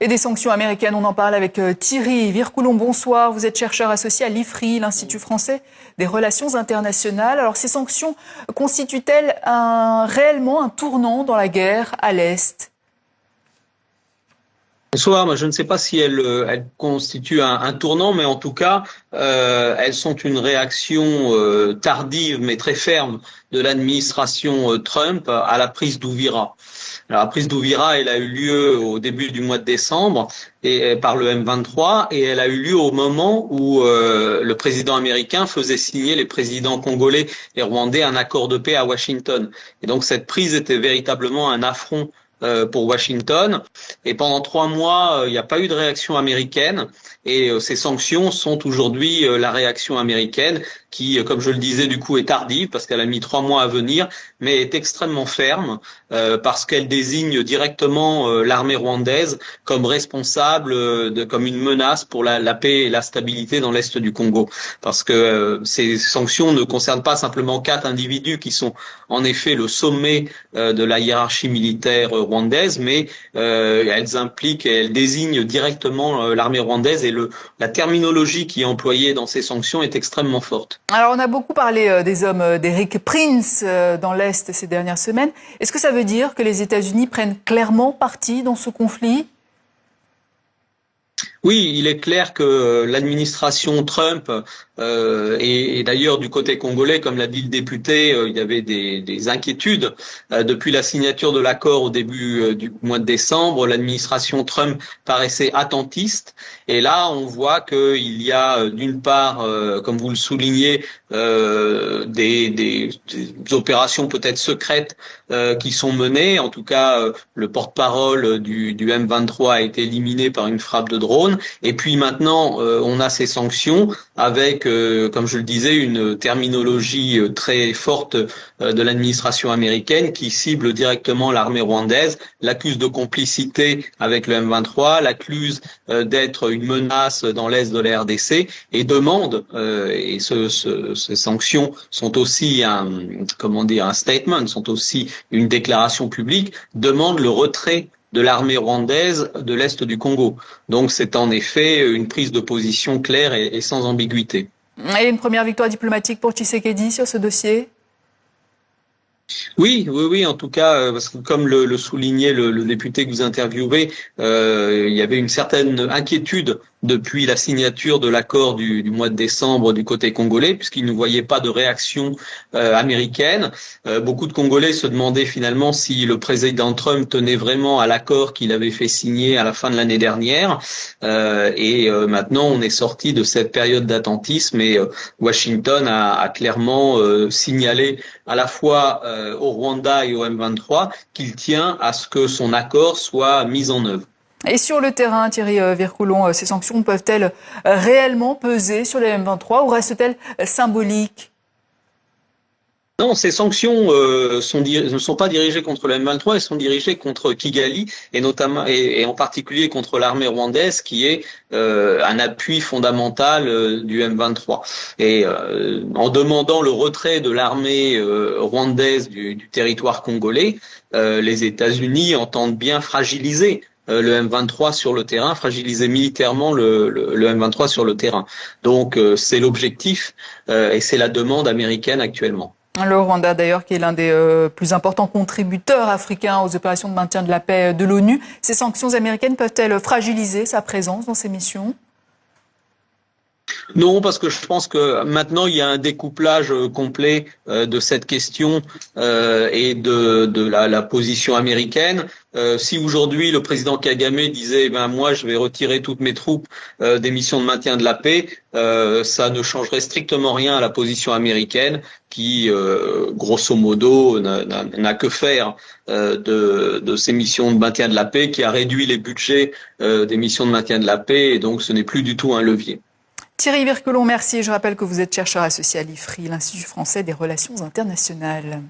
Et des sanctions américaines, on en parle avec Thierry Vircoulon. Bonsoir, vous êtes chercheur associé à l'IFRI, l'Institut français des relations internationales. Alors ces sanctions constituent-elles réellement un tournant dans la guerre à l'Est ? Bonsoir, moi je ne sais pas si elles constituent un tournant, mais en tout cas, elles sont une réaction tardive mais très ferme de l'administration Trump à la prise d'Uvira. Alors la prise d'Uvira, elle a eu lieu au début du mois de décembre par le M23 et elle a eu lieu au moment où le président américain faisait signer les présidents congolais et rwandais un accord de paix à Washington. Et donc cette prise était véritablement un affront pour Washington. Et pendant 3 mois, il n'y a pas eu de réaction américaine. Et ces sanctions sont aujourd'hui la réaction américaine qui, comme je le disais, du coup est tardive parce qu'elle a mis 3 mois à venir, mais est extrêmement ferme parce qu'elle désigne directement l'armée rwandaise comme responsable, comme une menace pour la paix et la stabilité dans l'est du Congo. Parce que ces sanctions ne concernent pas simplement 4 individus qui sont en effet le sommet de la hiérarchie militaire rwandaise, mais elles impliquent et elles désignent directement l'armée rwandaise et la terminologie qui est employée dans ces sanctions est extrêmement forte. Alors on a beaucoup parlé des hommes d'Eric Prince dans l'Est ces dernières semaines. Est-ce que ça veut dire que les États-Unis prennent clairement parti dans ce conflit ? Oui, il est clair que l'administration Trump et d'ailleurs du côté congolais, comme l'a dit le député, il y avait des inquiétudes depuis la signature de l'accord au début du mois de décembre. L'administration Trump paraissait attentiste et là on voit qu'il y a d'une part, comme vous le soulignez, des opérations peut-être secrètes qui sont menées. En tout cas, le porte-parole du M23 a été éliminé par une frappe de drone. Et puis maintenant, on a ces sanctions avec, comme je le disais, une terminologie très forte de l'administration américaine qui cible directement l'armée rwandaise, l'accuse de complicité avec le M23, l'accuse d'être une menace dans l'est de la RDC et demande, et ces sanctions sont aussi un statement, sont aussi une déclaration publique, demande le retrait de l'armée rwandaise de l'Est du Congo. Donc c'est en effet une prise de position claire et sans ambiguïté. Et une première victoire diplomatique pour Tshisekedi sur ce dossier ? Oui, en tout cas, parce que comme le soulignait le député que vous interviewez, il y avait une certaine inquiétude depuis la signature de l'accord du mois de décembre du côté congolais, puisqu'ils ne voyaient pas de réaction américaine. Beaucoup de Congolais se demandaient finalement si le président Trump tenait vraiment à l'accord qu'il avait fait signer à la fin de l'année dernière. Et maintenant, on est sorti de cette période d'attentisme et Washington a clairement signalé à la fois au Rwanda et au M23 qu'il tient à ce que son accord soit mis en œuvre. Et sur le terrain, Thierry Vircoulon, ces sanctions peuvent-elles réellement peser sur les M23 ou restent-elles symboliques ? Non, ces sanctions ne sont pas dirigées contre le M23, elles sont dirigées contre Kigali et notamment et en particulier contre l'armée rwandaise qui est un appui fondamental du M23. Et en demandant le retrait de l'armée rwandaise du territoire congolais, les États-Unis entendent bien fragiliser le M23 sur le terrain, fragiliser militairement le M23 sur le terrain. Donc c'est l'objectif et c'est la demande américaine actuellement. Le Rwanda, d'ailleurs, qui est l'un des plus importants contributeurs africains aux opérations de maintien de la paix de l'ONU. Ces sanctions américaines peuvent-elles fragiliser sa présence dans ces missions ? Non, parce que je pense que maintenant il y a un découplage complet de cette question et de la position américaine. Si aujourd'hui le président Kagame disait moi je vais retirer toutes mes troupes des missions de maintien de la paix, ça ne changerait strictement rien à la position américaine qui grosso modo n'a que faire de ces missions de maintien de la paix, qui a réduit les budgets des missions de maintien de la paix et donc ce n'est plus du tout un levier. Thierry Vircoulon, merci. Je rappelle que vous êtes chercheur associé à l'IFRI, l'Institut français des relations internationales.